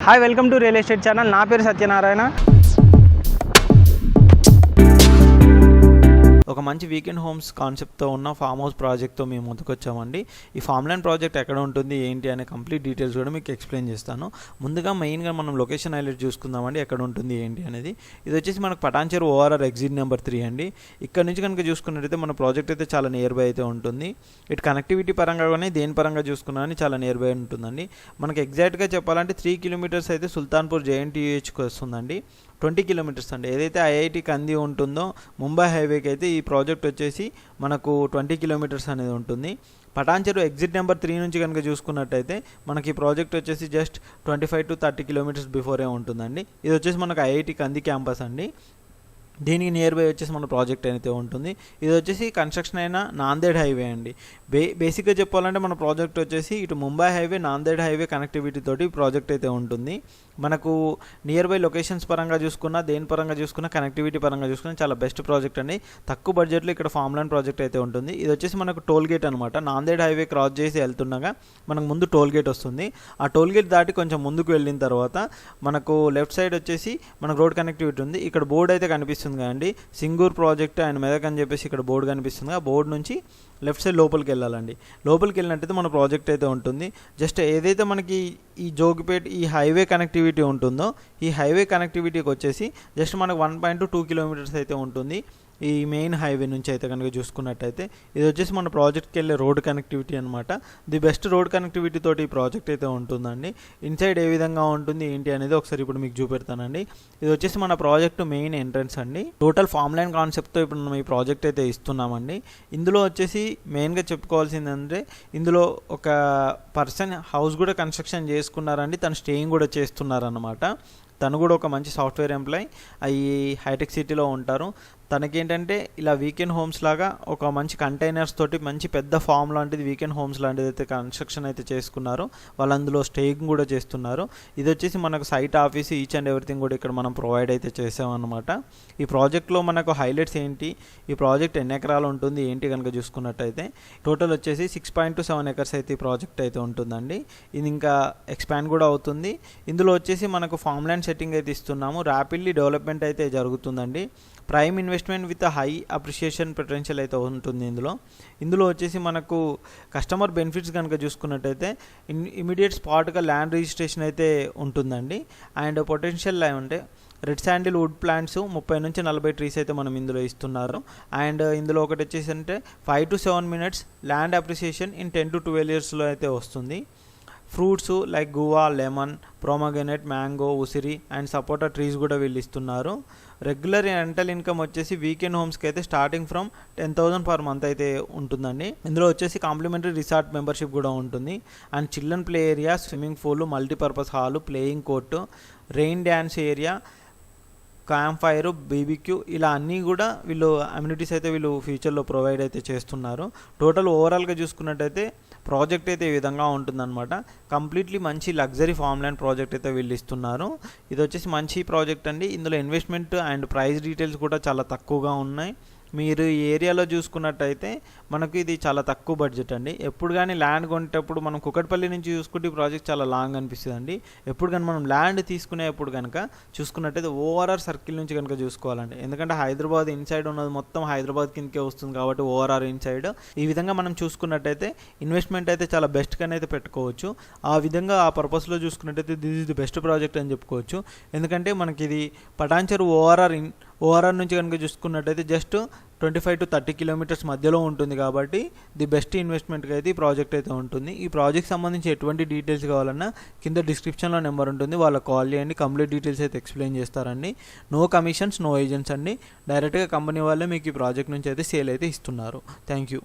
Hi welcome to real estate channel. నా పేరు సత్యనారాయణ. ఒక మంచి వీకెండ్ హోమ్స్ కాన్సెప్ట్తో ఉన్న ఫామ్ హౌస్ ప్రాజెక్ట్తో మేము ముందుకు వచ్చామండి. ఈ ఫామ్ ల్యాండ్ ప్రాజెక్ట్ ఎక్కడ ఉంటుంది ఏంటి అనే కంప్లీట్ డీటెయిల్స్ కూడా మీకు ఎక్స్ప్లెయిన్ చేస్తాను. ముందుగా మెయిన్గా మనం లొకేషన్ హైలైట్ చూసుకుందామండి, ఎక్కడ ఉంటుంది ఏంటి అనేది. ఇది వచ్చేసి మనకు పటాన్చెరు ఓఆర్ఆర్ ఎగ్జిట్ నెంబర్ 3 అండి. ఇక్కడ నుంచి కనుక చూసుకున్నట్టయితే మన ప్రాజెక్ట్ అయితే చాలా నియర్ బై అయితే ఉంటుంది. ఇటు కనెక్టివిటీ పరంగా కానీ దేని పరంగా చూసుకున్నా కానీ చాలా నియర్ బై ఉంటుందండి. మనకి ఎగ్జాక్ట్గా చెప్పాలంటే 3 కిలోమీటర్స్ అయితే సుల్తాన్పూర్ JNTUHకి వస్తుందండి. 20 కిలోమీటర్స్ అండి. ఏదైతే IIT కంది ఉంటుందో ముంబై హైవేకి అయితే ఈ ప్రాజెక్ట్ వచ్చేసి మనకు 20 కిలోమీటర్స్ అనేది ఉంటుంది. పటాన్చెరు ఎగ్జిట్ నెంబర్ 3 నుంచి కనుక చూసుకున్నట్టయితే మనకి ఈ ప్రాజెక్ట్ వచ్చేసి జస్ట్ 25 to 30 కిలోమీటర్స్ బిఫోరే ఉంటుందండి. ఇది వచ్చేసి మనకు IIT కంది క్యాంపస్ అండి. దీనికి నియర్ బై వచ్చేసి మన ప్రాజెక్ట్ అయితే ఉంటుంది. ఇది వచ్చేసి కన్స్ట్రక్షన్ అయిన నాందేడ్ హైవే అండి. బేసిక్గా చెప్పాలంటే మన ప్రాజెక్ట్ వచ్చేసి ఇటు Mumbai highway Nanded highway connectivity తోటి ప్రాజెక్ట్ అయితే ఉంటుంది. మనకు నియర్ బై లొకేషన్స్ పరంగా చూసుకున్నా దేని పరంగా చూసుకున్నా కనెక్టివిటీ పరంగా చూసుకున్నా చాలా బెస్ట్ ప్రాజెక్ట్ అండి. తక్కువ బడ్జెట్లో ఇక్కడ ఫామ్ ల్యాండ్ ప్రాజెక్ట్ అయితే ఉంటుంది. ఇది వచ్చేసి మనకు టోల్ గేట్ అనమాట. నాందేడ్ హైవే క్రాస్ చేసి వెళ్తుండగా మనకు ముందు టోల్ గేట్ వస్తుంది. ఆ టోల్ గేట్ దాటి కొంచెం ముందుకు వెళ్ళిన తర్వాత మనకు లెఫ్ట్ సైడ్ వచ్చేసి మనకు రోడ్ కనెక్టివిటీ ఉంది. ఇక్కడ బోర్డు అయితే కనిపిస్తుంది కదండి, సింగూర్ ప్రాజెక్ట్ అండ్ మెదక్ అని చెప్పేసి ఇక్కడ బోర్డు కనిపిస్తుంది. ఆ బోర్డు నుంచి లెఫ్ట్ సైడ్ లోపలికి వెళ్ళాలండి. లోపలికి వెళ్ళినట్టయితే మన ప్రాజెక్ట్ అయితే ఉంటుంది. జస్ట్ ఏదైతే మనకి ఈ జోగిపేట్ ఈ హైవే కనెక్టివిటీ ఉంటుందో ఈ హైవే కనెక్టివిటీకి వచ్చేసి జస్ట్ మనకు 1.2 కిలోమీటర్స్ అయితే ఉంటుంది. ఈ మెయిన్ హైవే నుంచి అయితే కనుక చూసుకున్నట్టయితే ఇది వచ్చేసి మన ప్రాజెక్ట్కి వెళ్ళే రోడ్ కనెక్టివిటీ అనమాట. ది బెస్ట్ రోడ్ కనెక్టివిటీ తోటి ఈ ప్రాజెక్ట్ అయితే ఉంటుందండి. ఇన్సైడ్ ఏ విధంగా ఉంటుంది ఏంటి అనేది ఒకసారి ఇప్పుడు మీకు చూపెడతానండి. ఇది వచ్చేసి మన ప్రాజెక్ట్ మెయిన్ ఎంట్రన్స్ అండి. టోటల్ ఫామ్ ల్యాండ్ కాన్సెప్ట్తో ఇప్పుడు మనం ఈ ప్రాజెక్ట్ అయితే ఇస్తున్నామండి. ఇందులో వచ్చేసి మెయిన్గా చెప్పుకోవాల్సిందంటే ఇందులో ఒక పర్సన్ హౌస్ కూడా కన్స్ట్రక్షన్ చేసుకున్నారండి. తను స్టేయింగ్ కూడా చేస్తున్నారన్నమాట. తను కూడా ఒక మంచి సాఫ్ట్వేర్ ఎంప్లాయ్ ఈ హైటెక్ సిటీలో ఉంటారు. తనకేంటంటే ఇలా వీకెండ్ హోమ్స్ లాగా ఒక మంచి కంటైనర్స్ తోటి మంచి పెద్ద ఫామ్ లాంటిది వీకెండ్ హోమ్స్ లాంటిది అయితే కన్స్ట్రక్షన్ అయితే చేసుకున్నారు. వాళ్ళు అందులో స్టేయింగ్ కూడా చేస్తున్నారు. ఇది వచ్చేసి మనకు site office each and everything కూడా ఇక్కడ మనం ప్రొవైడ్ అయితే చేసామన్నమాట. ఈ ప్రాజెక్ట్లో మనకు హైలైట్స్ ఏంటి, ఈ ప్రాజెక్ట్ ఎన్ని ఎకరాలు ఉంటుంది ఏంటి కనుక చూసుకున్నట్టయితే టోటల్ వచ్చేసి 6.27 ఎకర్స్ అయితే ఈ ప్రాజెక్ట్ అయితే ఉంటుందండి. ఇది ఇంకా ఎక్స్పాండ్ కూడా అవుతుంది. ఇందులో వచ్చేసి మనకు ఫామ్ ల్యాండ్ సెట్టింగ్ అయితే ఇస్తున్నాము. ర్యాపిడ్లీ డెవలప్మెంట్ అయితే జరుగుతుందండి. Prime investment with high appreciation potential అయితే ఉంటుంది. ఇందులో వచ్చేసి మనకు కస్టమర్ బెనిఫిట్స్ కనుక చూసుకున్నట్టయితే ఇమీడియట్ స్పాట్గా ల్యాండ్ రిజిస్ట్రేషన్ అయితే ఉంటుందండి. అండ్ పొటెన్షియల్ అంటే రెడ్ శాండిల్ వుడ్ ప్లాంట్స్ 30 నుంచి 40 ట్రీస్ అయితే మనం ఇందులో ఇస్తున్నారు. అండ్ ఇందులో ఒకటి వచ్చేసి అంటే 5 to 7 minutes land appreciation in 10 to 12 yearsలో అయితే వస్తుంది. Fruits like guava, lemon, pomegranate, mango, ఉసిరి అండ్ సపోటా ట్రీస్ కూడా వీళ్ళు ఇస్తున్నారు. రెగ్యులర్ రెంటల్ ఇన్కమ్ వచ్చేసి వీకెండ్ హోమ్స్కి అయితే స్టార్టింగ్ ఫ్రమ్ 10,000 per month అయితే ఉంటుందండి. ఇందులో వచ్చేసి కాంప్లిమెంటరీ రిసార్ట్ మెంబర్షిప్ కూడా ఉంటుంది. And children play area, swimming pool, multipurpose hall, playing court, rain dance area, camp fire, BBQ ఇలా అన్నీ కూడా వీళ్ళు అమ్యూనిటీస్ అయితే వీళ్ళు ఫ్యూచర్లో ప్రొవైడ్ అయితే చేస్తున్నారు. టోటల్ ఓవరాల్గా చూసుకున్నట్టయితే ప్రాజెక్ట్ అయితే ఈ విధంగా ఉంటుందన్నమాట. కంప్లీట్లీ మంచి లగ్జరీ ఫామ్ ల్యాండ్ ప్రాజెక్ట్ అయితే వీళ్ళు ఇస్తున్నారు. ఇది వచ్చేసి మంచి ప్రాజెక్ట్ అండి. ఇందులో ఇన్వెస్ట్మెంట్ అండ్ ప్రైస్ డీటెయిల్స్ కూడా చాలా తక్కువగా ఉన్నాయి. మీరు ఈ ఏరియాలో చూసుకున్నట్టయితే మనకు ఇది చాలా తక్కువ బడ్జెట్ అండి. ఎప్పుడు కానీ ల్యాండ్ కొనేటప్పుడు మనం కుకట్పల్లి నుంచి చూసుకుంటే ఈ ప్రాజెక్ట్ చాలా లాంగ్ అనిపిస్తుంది అండి. ఎప్పుడు కానీ మనం ల్యాండ్ తీసుకునేప్పుడు కనుక చూసుకున్నట్టయితే ORR సర్కిల్ నుంచి కనుక చూసుకోవాలండి. ఎందుకంటే హైదరాబాద్ ఇన్సైడ్ ఉన్నది మొత్తం హైదరాబాద్ కిందకే వస్తుంది కాబట్టి ORR ఇన్సైడ్ ఈ విధంగా మనం చూసుకున్నట్టయితే ఇన్వెస్ట్మెంట్ అయితే చాలా బెస్ట్గానే అయితే పెట్టుకోవచ్చు. ఆ విధంగా ఆ పర్పస్లో చూసుకున్నట్టయితే this is the best project అని చెప్పుకోవచ్చు. ఎందుకంటే మనకి ఇది పటాన్చెరు ORR నుంచి కనుక చూసుకున్నట్టయితే జస్ట్ 25 to 30 కిలోమీటర్స్ మధ్యలో ఉంటుంది కాబట్టి ది బెస్ట్ ఇన్వెస్ట్మెంట్కి అయితే ఈ ప్రాజెక్ట్ అయితే ఉంటుంది. ఈ ప్రాజెక్ట్ సంబంధించి ఎటువంటి డీటెయిల్స్ కావాలన్నా కింద డిస్క్రిప్షన్లో నెంబర్ ఉంటుంది, వాళ్ళకి కాల్ చేయండి. కంప్లీట్ డీటెయిల్స్ అయితే ఎక్స్ప్లెయిన్ చేస్తారండి. నో కమిషన్స్, నో ఏజెంట్స్ అండి. డైరెక్ట్గా కంపెనీ వాళ్ళే మీకు ఈ ప్రాజెక్ట్ నుంచి అయితే సేల్ అయితే ఇస్తున్నారు. Thank you.